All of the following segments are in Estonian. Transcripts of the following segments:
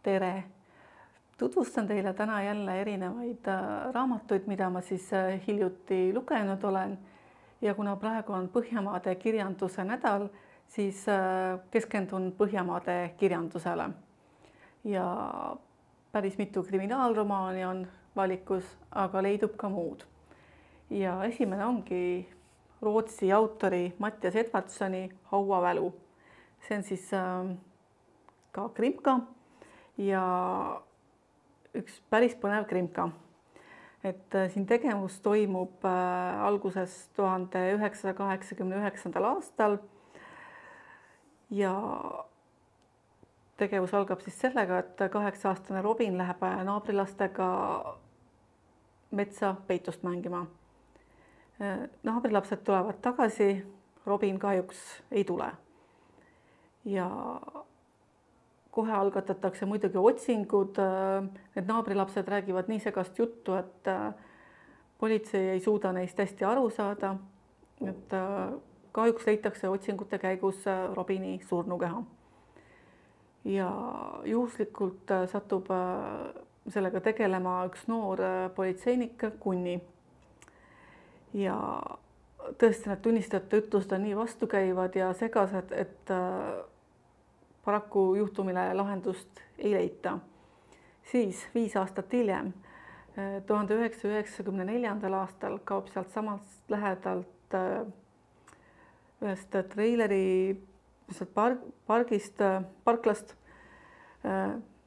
tere! Tutvustan teile täna jälle erinevaid raamatuid, mida ma siis hiljuti lugenud olen. Ja kuna praegu on Põhjamaade kirjanduse nädal, siis keskendun Põhjamaade kirjandusele. Ja päris mitu kriminaalromaani on valikus, aga leidub ka muud. Ja esimene ongi Rootsi autori Mattias Edvardsoni Hauavälu. See on siis ka krimka ja üks päris põnev krimka. Et siin tegevus toimub alguses 1989. aastal ja tegevus algab siis sellega, et 8-aastane Robin läheb naabrilastega metsa peitust mängima. Naabrilapsed tulevad tagasi, Robin kahjuks ei tule. Ja kohe algatatakse muidugi otsingud. Need naabrilapsed räägivad nii segast juttu, et politsei ei suuda neist hästi aru saada. Et kahjuks leitakse otsingute käigus Robini surnukeha. Ja juhuslikult satub sellega tegelema üks noor politseinik Kunni. Ja tõesti need tunnistajate ütlused on nii vastukäivad ja segased, et paraku juhtumile lahendust ei leita. Siis 5 aastat hiljem, 1994. aastal kaob sealt samast lähedalt ühest treileri parklast,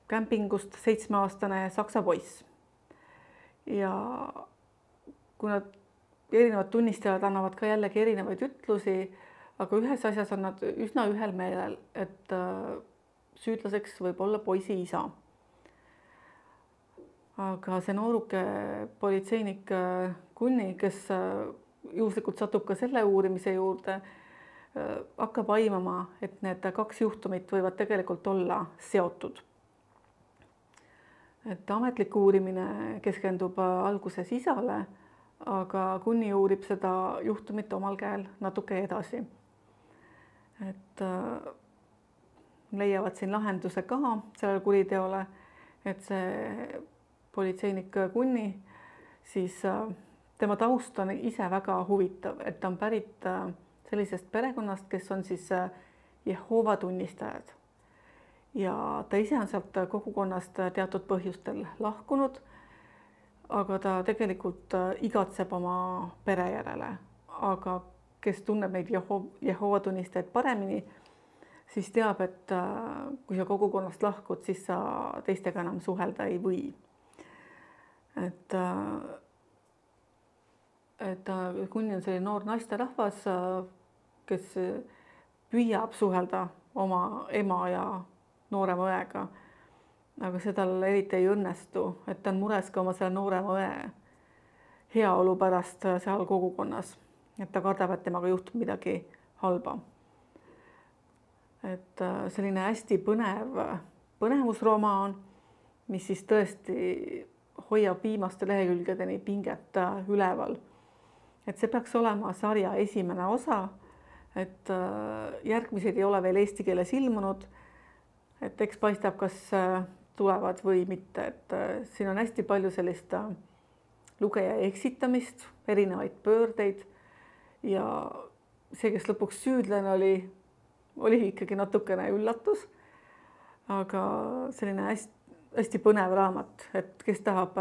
kämpingust 7-aastane saksa poiss. Ja kuna erinevad tunnistajad annavad ka jällegi erinevaid ütlusi, aga ühes asjas on nad üsna ühel meelel, et süüdlaseks võib olla poisi isa. Aga see nooruke politseinik Kunni, kes juhuslikult satub ka selle uurimise juurde, hakkab aimama, et need 2 juhtumit võivad tegelikult olla seotud. Et ametlik uurimine keskendub alguses isale, aga Kunni uurib seda juhtumit omal käel natuke edasi. Et leiavad siin lahenduse ka sellele kuriteole, et see politseinik Kunni, siis tema taust on ise väga huvitav, et ta on pärit sellisest perekonnast, kes on siis Jehova tunnistajad. Ja ta ise on sealt kogukonnast teatud põhjustel lahkunud, aga ta tegelikult igatseb oma pere järele. Aga kes tunneb neid Jehova tunnistajaid paremini, siis teab, et kui sa kogukonnast lahkud, siis sa teistega enam suhelda ei või. Et Kunni on selline noor naisterahvas, kes püüab suhelda oma ema ja noorema õega, aga see tal eriti ei õnnestu, et ta on mures ka oma selle noorema õe heaolu pärast seal kogukonnas, et ta kardab, et temaga juhtub midagi halba. Et selline hästi põnevusromaan, mis siis tõesti hoiab viimaste lehekülgedeni pinget üleval. Et see peaks olema sarja esimene osa, et järgmised ei ole veel eesti keeles ilmunud, et eks paistab, kas tulevad või mitte. Et siin on hästi palju sellist lugeja eksitamist, erinevaid pöördeid ja see, kes lõpuks süüdlane oli ikkagi natukene üllatus, aga selline hästi põnev raamat, et kes tahab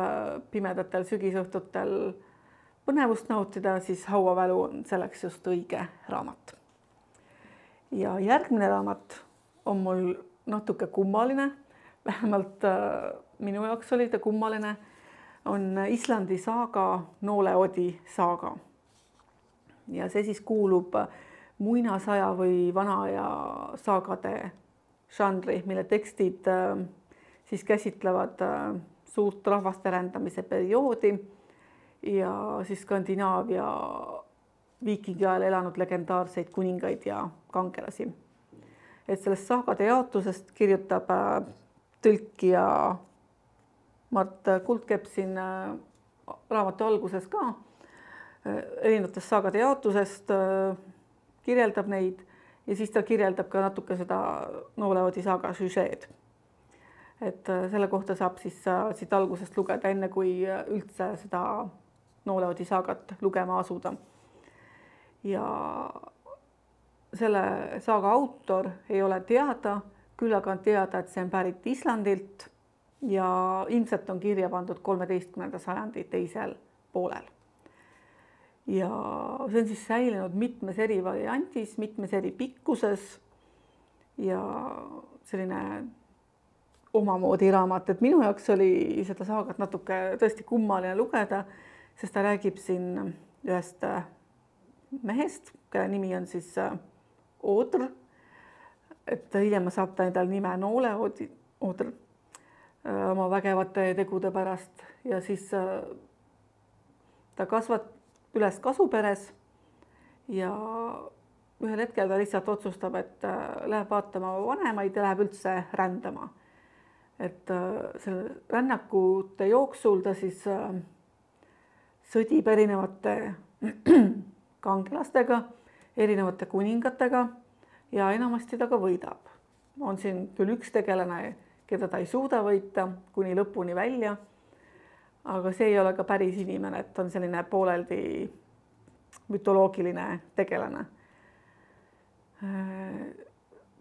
pimedatel sügisõhtutel põnevust nautida, siis Hauavälu on selleks just õige raamat. Ja järgmine raamat on mul natuke kummaline, vähemalt minu jaoks oli ta kummaline, on Islandi saaga Nooleodi saaga. Ja see siis kuulub muinasaja või vanaaja saagade žanri, mille tekstid siis käsitlevad suurt rahvaste rändamise perioodi ja siis Skandinaavia viikingi ajal elanud legendaarseid kuningaid ja kangelasi. Et sellest saagade jaotusest kirjutab tõlkija Mart Kuldkepp siin raamatu alguses ka erinevatest saagade jaotusest, kirjeldab neid ja siis ta kirjeldab ka natuke seda Nooleodi saaga süžeed. et selle kohta saab siis siit algusest lugeda, enne kui üldse seda Nooleodi saagat lugema asuda. Ja selle saaga autor ei ole teada, küll aga on teada, et see on pärit Islandilt ja ilmselt on kirja pandud 13. sajandi teisel poolel. Ja see on siis säilinud mitmes eri variandis, mitmes eri pikkuses ja selline omamoodi raamat, et minu jaoks oli seda saagat natuke tõesti kummaline lugeda, sest ta räägib siin ühest mehest, kelle nimi on siis Odr, et hiljem saab ta endal nime Nooleodr oma vägevate tegude pärast ja siis ta kasvab üles kasuperes ja ühel hetkel ta lihtsalt otsustab, et läheb vaatama vanemaid ja läheb üldse rändama. Et selle rännakute jooksul ta siis sõdib erinevate kangelastega, erinevate kuningatega ja enamasti ta ka võidab. On siin küll üks tegelane, keda ta ei suuda võita kuni lõpuni välja, aga see ei ole ka päris inimene, et on selline pooleldi mütoloogiline tegelane.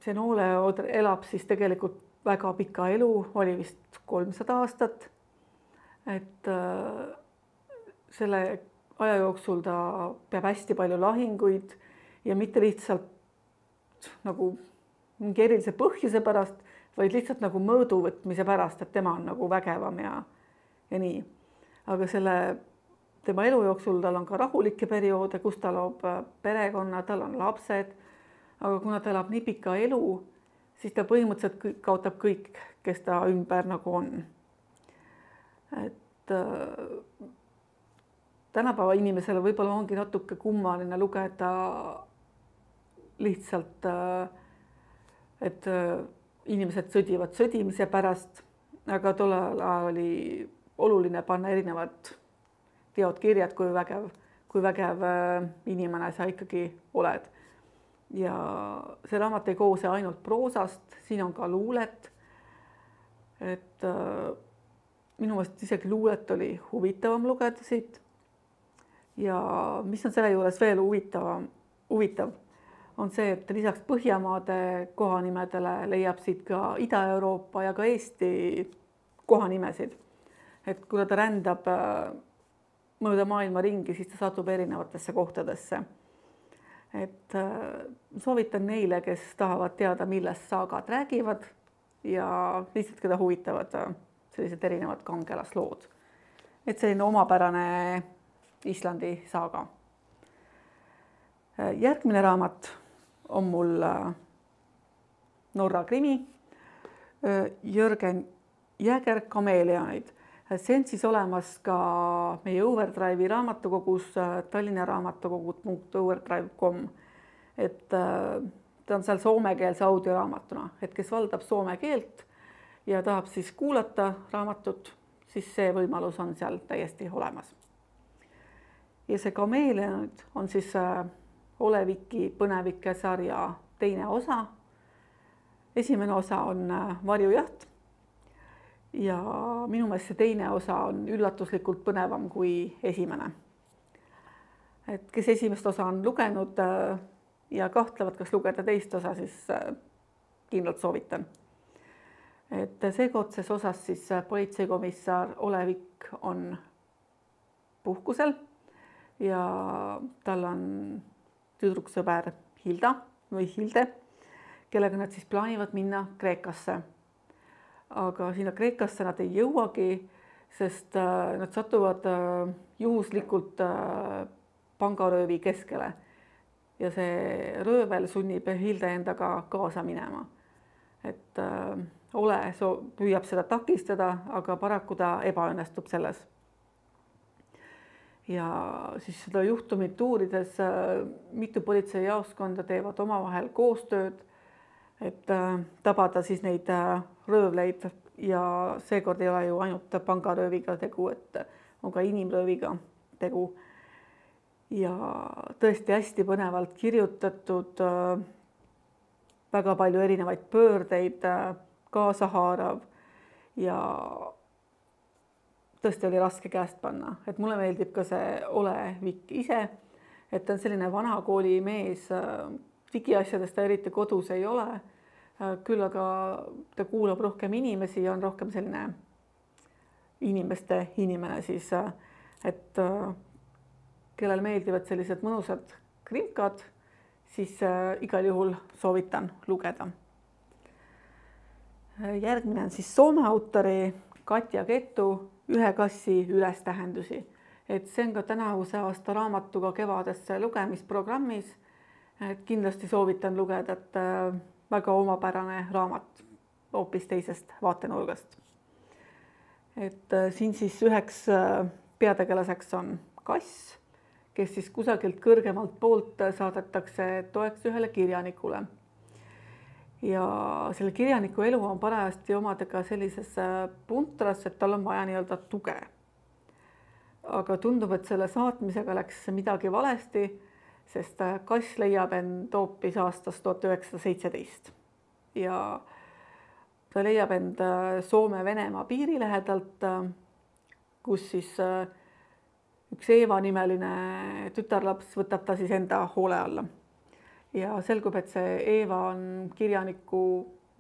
See Nooleodr elab siis tegelikult väga pika elu, oli vist 300 aastat, et selle aja jooksul ta peab hästi palju lahinguid ja mitte lihtsalt nagu mingi erilise põhjuse pärast, vaid lihtsalt nagu mõõdu võtmise pärast, et tema on nagu vägevam ja nii. Aga tema elu jooksul tal on ka rahulikke perioode, kus ta loob perekonna, tal on lapsed, aga kuna ta elab nii pika elu, siis ta põhimõtteliselt kaotab kõik, kes ta ümber nagu on. Et tänapäeva inimesele võib-olla ongi natuke kummaline lugeda lihtsalt, et inimesed sõdivad sõdimise pärast, aga tollal oli oluline panna erinevad teod kirjad, kui vägev inimene sa ikkagi oled. Ja see raamat ei koose ainult proosast, siin on ka luulet. Et minu meelest isegi luulet oli huvitavam lugeda siit. Ja mis on selle juures veel huvitav, on see, et lisaks Põhjamaade kohanimedele leiab siit ka Ida-Euroopa ja ka Eesti kohanimesid. Et kui ta rändab mööda maailma ringi, siis ta satub erinevatesse kohtadesse. Et soovitan neile, kes tahavad teada, millest saagad räägivad ja lihtsalt keda huvitavad sellised erinevad kangelaslood. Et selline omapärane Islandi saaga. Järgmine raamat on mul Norra krimi Jürgen Jäger Kameeleonid. See on siis olemas ka meie Overdrive'i raamatukogus Tallinna raamatukogud.overdrive.com. Et ta on seal soomekeelse audioraamatuna, et kes valdab soome keelt ja tahab siis kuulata raamatut, siis see võimalus on seal täiesti olemas. Ja see Kameeleonid on siis Oleviki põnevike sarja teine osa. Esimene osa on Varjujaht ja minu meelest see teine osa on üllatuslikult põnevam kui esimene. Et kes esimest osa on lugenud ja kahtlevad, kas lugeda teist osa, siis kindlalt soovitan. Et seekordses osas siis politseikomissar Olevik on puhkusel ja tal on tüdruksõber Hilde, kellega nad siis plaanivad minna Kreekasse. Aga sinna Kreekasse nad ei jõuagi, sest nad satuvad juhuslikult pangaröövi keskele ja see röövel sunnib Hilde endaga kaasa minema. Et Ole püüab seda takistada, aga paraku ta ebaõnnestub selles. Ja siis seda juhtumit uurides mitu politseijaoskonda teevad omavahel koostööd, et tabada siis neid röövleid ja seekord ei ole ju ainult pangarööviga tegu, et on ka inimrööviga tegu. Ja tõesti hästi põnevalt kirjutatud, väga palju erinevaid pöördeid, kaasahaarav ja tõesti oli raske käest panna, et mulle meeldib ka see olevik ise, et ta on selline vanakooli mees, digiasjadest ta eriti kodus ei ole, küll aga ta kuulab rohkem inimesi ja on rohkem selline inimeste inimene siis, et kellel meeldivad sellised mõnusad krimkad, siis igal juhul soovitan lugeda. Järgmine on siis Soome autori Katja Kettu Ühe kassi ülestähendusi. Et see on ka tänavuse aasta raamatuga kevadesse lugemisprogrammis. Et kindlasti soovitan lugeda, et väga omapärane raamat hoopis teisest vaatenurgast. Et siin siis üheks peategelaseks on kass, kes siis kusagilt kõrgemalt poolt saadetakse toeks ühele kirjanikule. Ja selle kirjaniku elu on parajasti omadega sellises puntras, et tal on vaja nii-öelda tuge. Aga tundub, et selle saatmisega läks midagi valesti, sest kass leiab end hoopis aastast 1917. Ja ta leiab end Soome-Venemaa piiri lähedalt, kus siis üks Eeva nimeline tütarlaps võtab ta siis enda hoole alla. Ja selgub, et see Eeva on kirjaniku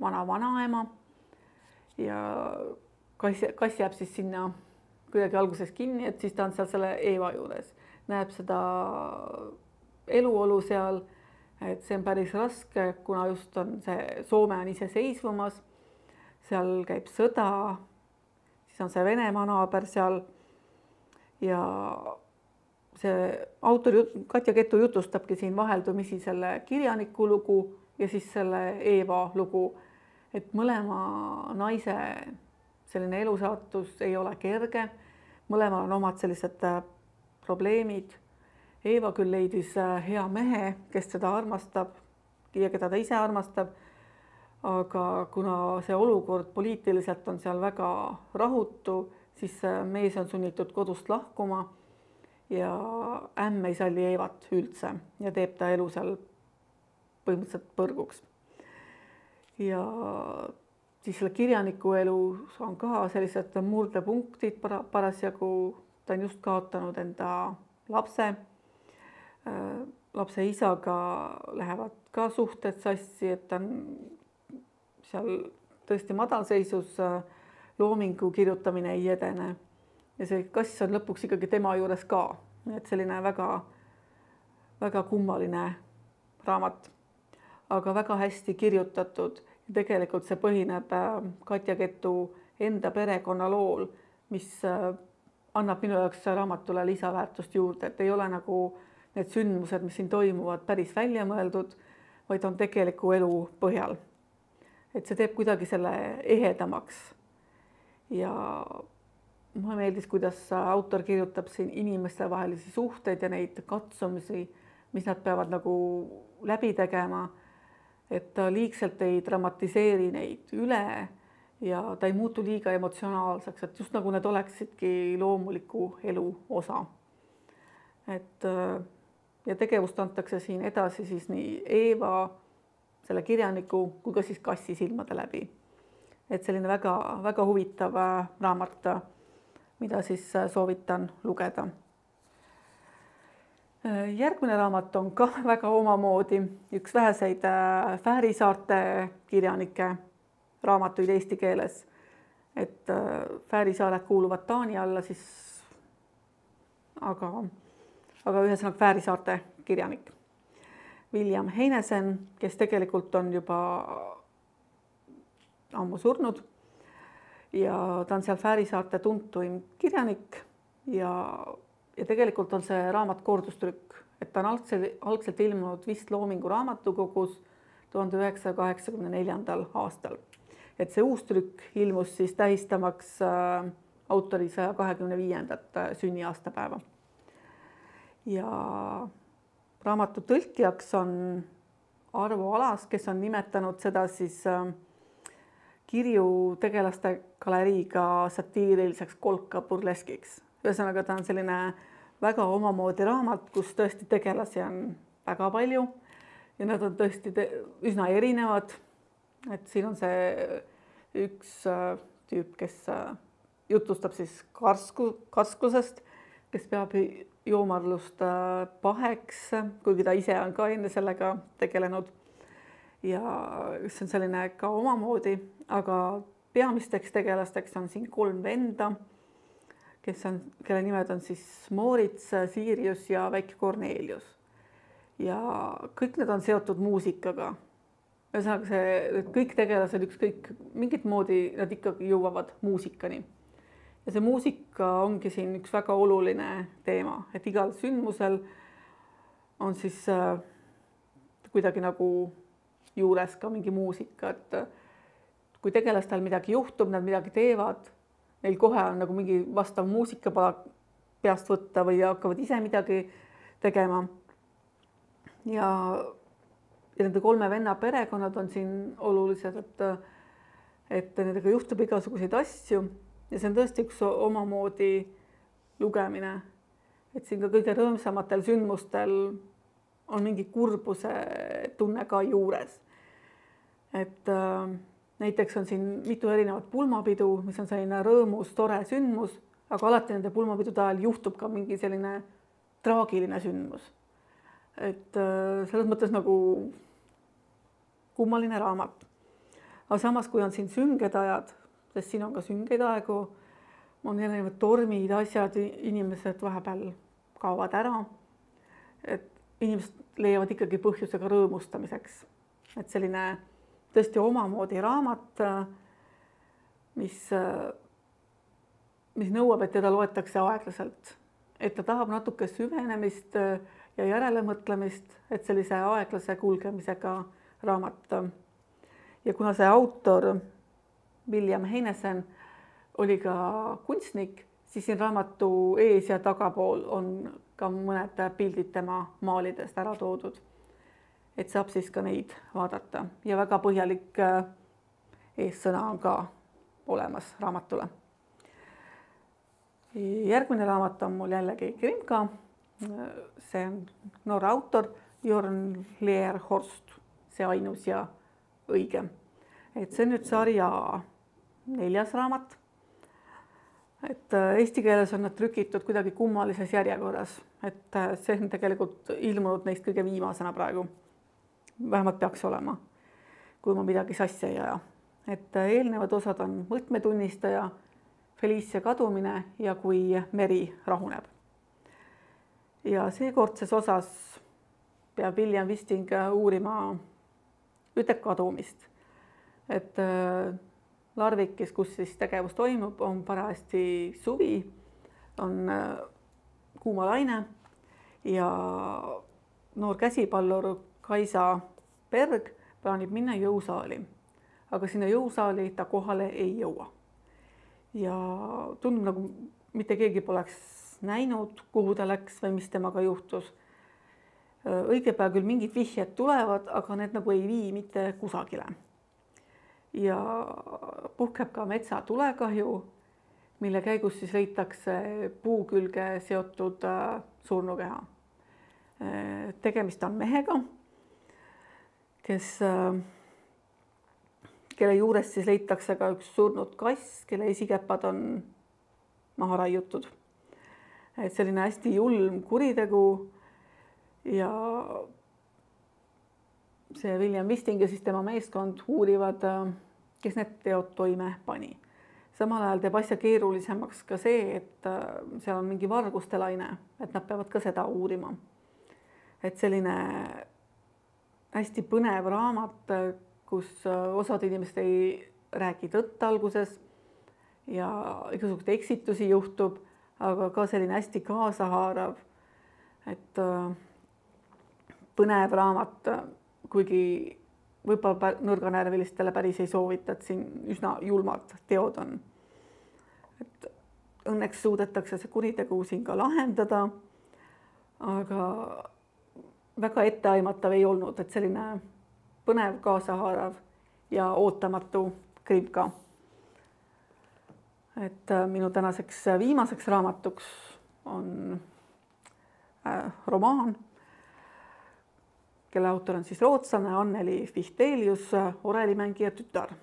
vanaema ja kass jääb siis sinna kuidagi alguses kinni, et siis ta on seal selle Eeva juures. Näeb seda eluolu seal, et see on päris raske, kuna just on see Soome on ise seisvumas, seal käib sõda, siis on see Venemaa naaber seal ja see autor Katja Kettu jutustabki siin vaheldumisi selle kirjaniku lugu ja siis selle Eeva lugu, et mõlema naise selline elusaatus ei ole kerge, mõlemal on omad sellised probleemid. Eeva küll leidis hea mehe, kes teda armastab ja keda ta ise armastab, aga kuna see olukord poliitiliselt on seal väga rahutu, siis mees on sunnitud kodust lahkuma ja ämm ei salli Eevat üldse ja teeb ta elu seal põhimõtteliselt põrguks. Ja siis selle kirjaniku elus on ka sellised murdepunktid parasjagu, ta on just kaotanud enda lapse. Lapse isaga lähevad ka suhted sassi, et ta on seal tõesti madalseisus, loomingu kirjutamine ei edene. Ja see kass on lõpuks ikkagi tema juures ka, et selline väga kummaline raamat, aga väga hästi kirjutatud. Tegelikult see põhineb Katja Kettu enda perekonnalool, mis annab minu jaoks raamatule lisaväärtust juurde, et ei ole nagu need sündmused, mis siin toimuvad, päris välja mõeldud, vaid on tegeliku elu põhjal. Et see teeb kuidagi selle ehedamaks ja mulle meeldis, kuidas autor kirjutab siin inimeste vahelisi suhteid ja neid katsumisi, mis nad peavad nagu läbi tegema, et ta liigselt ei dramatiseeri neid üle ja ta ei muutu liiga emotsionaalseks, et just nagu need oleksidki loomuliku elu osa. Et ja tegevust antakse siin edasi siis nii Eeva, selle kirjaniku, kui ka siis kassi silmade läbi. Et selline väga huvitav raamat, mida siis soovitan lugeda. Järgmine raamat on ka väga omamoodi, üks väheseid Fääri saarte kirjanike raamatuid eesti keeles. Et Fääri saared kuuluvad Taani alla siis, aga ühesõnaga Fääri saarte kirjanik. William Heinesen, kes tegelikult on juba ammu surnud ja ta on seal Fääri saarte tuntuim kirjanik ja tegelikult on see raamat kordustrükk, et ta on algselt ilmunud vist Loomingu raamatukogus 1984. aastal. Et see uus trükk ilmus siis tähistamaks autori 125. sünniaastapäeva. Ja raamatu tõlkijaks on Arvo Alas, kes on nimetanud seda siis kirju tegelaste galeriiga satiiriliseks kolka burleskiks. Ühesõnaga, ta on selline väga omamoodi raamat, kus tõesti tegelasi on väga palju ja nad on tõesti üsna erinevad. Et siin on see üks tüüp, kes jutustab siis karsklusest, kes peab joomarlust paheks, kuigi ta ise on ka enne sellega tegelenud. Ja see on selline ka omamoodi, aga peamisteks tegelasteks on siin 3 venda, kelle nimed on siis Moritz, Sirius ja väike Kornelius. Ja kõik need on seotud muusikaga. Ühesõnaga see kõik tegelased ükskõik mingit moodi nad ikkagi jõuavad muusikani. Ja see muusika ongi siin üks väga oluline teema, et igal sündmusel on siis kuidagi nagu juures ka mingi muusika, et kui tegelastel midagi juhtub, nad midagi teevad, neil kohe on nagu mingi vastav muusikapala peast võtta või hakkavad ise midagi tegema. Ja nende 3 venna perekonnad on siin olulised, et nendega juhtub igasuguseid asju ja see on tõesti üks omamoodi lugemine, et siin ka kõige rõõmsamatel sündmustel on mingi kurbuse tunne ka juures. Et näiteks on siin mitu erinevat pulmapidu, mis on selline rõõmus, tore sündmus, aga alati nende pulmapidude ajal juhtub ka mingi selline traagiline sündmus. Et selles mõttes nagu kummaline raamat. Aga samas, kui on siin sünged ajad, sest siin on ka süngeid aegu, on erinevad tormid, asjad, inimesed vahepeal kaovad ära, et inimesed leiavad ikkagi põhjusega rõõmustamiseks. Et selline tõesti omamoodi raamat, mis nõuab, et teda loetakse aeglaselt, et ta tahab natuke süvenemist ja järelemõtlemist, et sellise aeglase kulgemisega raamat. Ja kuna see autor William Heinesen oli ka kunstnik, siis siin raamatu ees ja tagapool on ka mõned pildid tema maalidest ära toodud. Et saab siis ka neid vaadata ja väga põhjalik eessõna on ka olemas raamatule. Järgmine raamat on mul jällegi Grimka. See on noore autor Jorn Leerhorst, see ainus ja õige. Et see on nüüd sarja 4. raamat. Et eesti keeles on nad trükitud kuidagi kummalises järjekorras, et see on tegelikult ilmunud neist kõige viimasena praegu. Vähemalt peaks olema, kui ma midagi sassi ei aja. Et eelnevad osad on Võtmetunnistaja, Felicia kadumine ja Kui meri rahuneb. Ja seekordses osas peab William Wisting uurima üte kadumist. Et Larvikis, kus siis tegevus toimub, on parajasti suvi, on kuumalaine ja noor käsipallur Kaisa Berg plaanib minna jõusaali, aga sinna jõusaali ta kohale ei jõua. Ja tundub nagu mitte keegi poleks näinud, kuhu ta läks või mis temaga juhtus. Õige pea küll mingid vihjed tulevad, aga need nagu ei vii mitte kusagile. Ja puhkeb ka metsatulekahju, mille käigus siis leitakse puu külge seotud surnukeha. Tegemist on mehega, kelle juures siis leitakse ka üks surnud kass, kelle esikäpad on maha raiutud. Et selline hästi julm kuritegu ja see William Wisting ja siis tema meeskond uurivad, kes need teod toime pani. Samal ajal teeb asja keerulisemaks ka see, et seal on mingi vargustelaine, et nad peavad ka seda uurima. Et selline hästi põnev raamat, kus osad inimesed ei räägi tõtt alguses ja igasuguseid eksitusi juhtub, aga ka selline hästi kaasahaarav, et põnev raamat, kuigi võib-olla nõrganärvilistele päris ei soovita, et siin üsna julmad teod on. Et õnneks suudetakse see kuritegu siin ka lahendada, aga väga etteaimatav ei olnud, et selline põnev, kaasahaarav ja ootamatu Grimka. Et minu tänaseks viimaseks raamatuks on romaan, kelle autor on siis rootslane Anneli Fichtelius, Orelimängija tütar.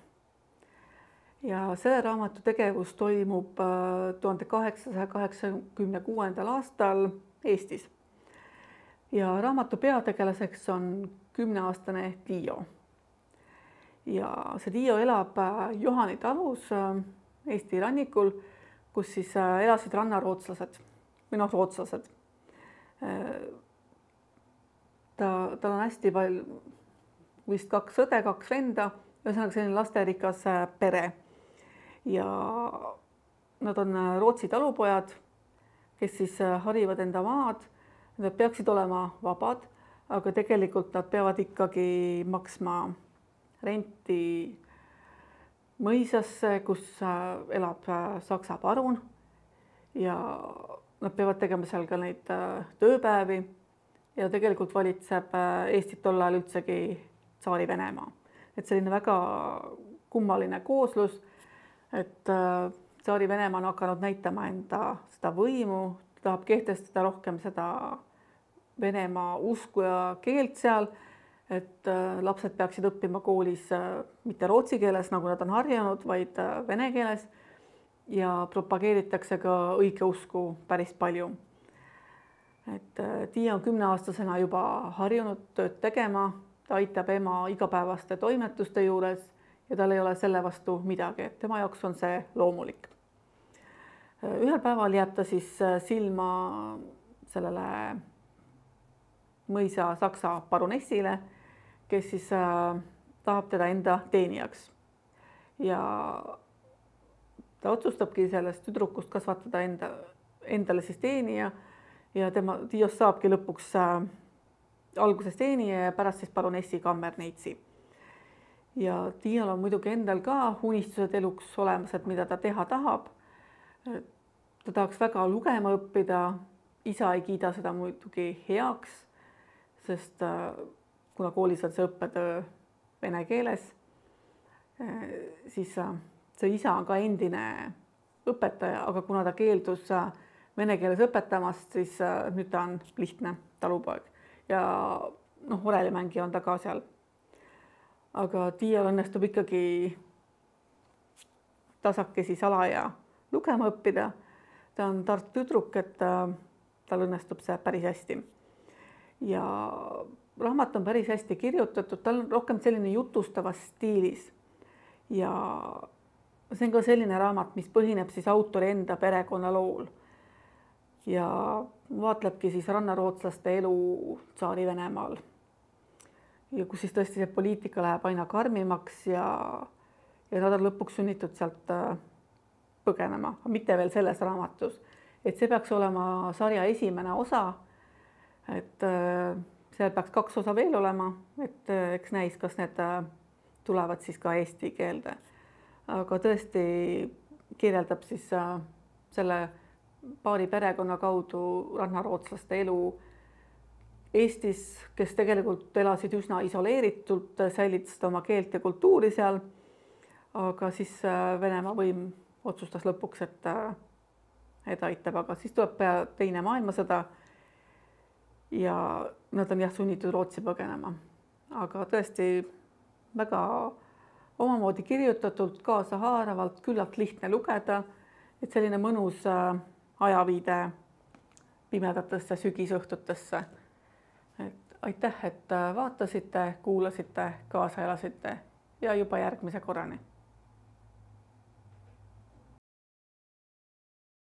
ja selle raamatu tegevus toimub 1886. aastal Eestis. Ja raamatu peategelaseks on 10-aastane Tiio. Ja see Tiio elab Johani talus Eesti rannikul, kus siis elasid rannarootslased või rootslased. Tal on hästi palju, vist 2 õde, 2 venda, ühesõnaga selline lasterikas pere. Ja nad on Rootsi talupojad, kes siis harivad enda maad. Nad peaksid olema vabad, aga tegelikult nad peavad ikkagi maksma renti mõisasse, kus elab saksa parun ja nad peavad tegema seal ka neid tööpäevi ja tegelikult valitseb Eestit tol ajal üldsegi Tsaari Venemaa. Et selline väga kummaline kooslus, et Tsaari Venemaa on hakanud näitama enda seda võimu, tahab kehtestada rohkem seda Venemaa usku ja keelt seal, et lapsed peaksid õppima koolis mitte rootsi keeles, nagu nad on harjunud, vaid vene keeles ja propageeritakse ka õigeusku päris palju. Et Tiia on 10-aastasena juba harjunud tööd tegema, ta aitab ema igapäevaste toimetuste juures ja tal ei ole selle vastu midagi, et tema jaoks on see loomulik. Ühel päeval jääb ta siis silma sellele mõisa saksa parunessile, kes siis tahab teda enda teenijaks. Ja ta otsustabki sellest tüdrukust kasvatada endale siis teenija ja Tiost saabki lõpuks alguses teenija ja pärast siis parunessi kammerneitsi. Ja Tiial on muidugi endal ka unistused eluks olemas, et mida ta teha tahab. Ta tahaks väga lugema õppida, isa ei kiida seda muidugi heaks, sest kuna koolis on see õppetöö vene keeles, siis see isa on ka endine õpetaja, aga kuna ta keeldus vene keeles õpetamast, siis nüüd ta on lihtne talupoeg ja orelimängija on ta ka seal. Aga Tiial õnnestub ikkagi tasakesi salaja lugema õppida. Ta on tart tüdruk, et tal õnnestub see päris hästi. Ja raamat on päris hästi kirjutatud, tal on rohkem selline jutustavas stiilis. Ja see on ka selline raamat, mis põhineb siis autori enda perekonnalool. Ja vaatlebki siis rannarootslaste elu Tsaari Venemaal. Ja kus siis tõesti see poliitika läheb aina karmimaks ja nad on lõpuks sunnitud sealt põgenema, mitte veel selles raamatus. Et see peaks olema sarja esimene osa, et seal peaks 2 osa veel olema, et eks näis, kas need tulevad siis ka eesti keelde. Aga tõesti kirjeldab siis selle paari perekonna kaudu rannarootslaste elu Eestis, kes tegelikult elasid üsna isoleeritult, säilitasid oma keelt ja kultuuri seal, aga siis Venemaa võim otsustas lõpuks, et aitab, aga siis tuleb teine maailmasõda ja nad on sunnitud Rootsi põgenema. Aga tõesti väga omamoodi kirjutatult, kaasahaaravalt, küllalt lihtne lugeda, et selline mõnus ajaviide pimedatesse sügisõhtutesse. Aitäh, et vaatasite, kuulasite, kaasa elasite ja juba järgmise korrani.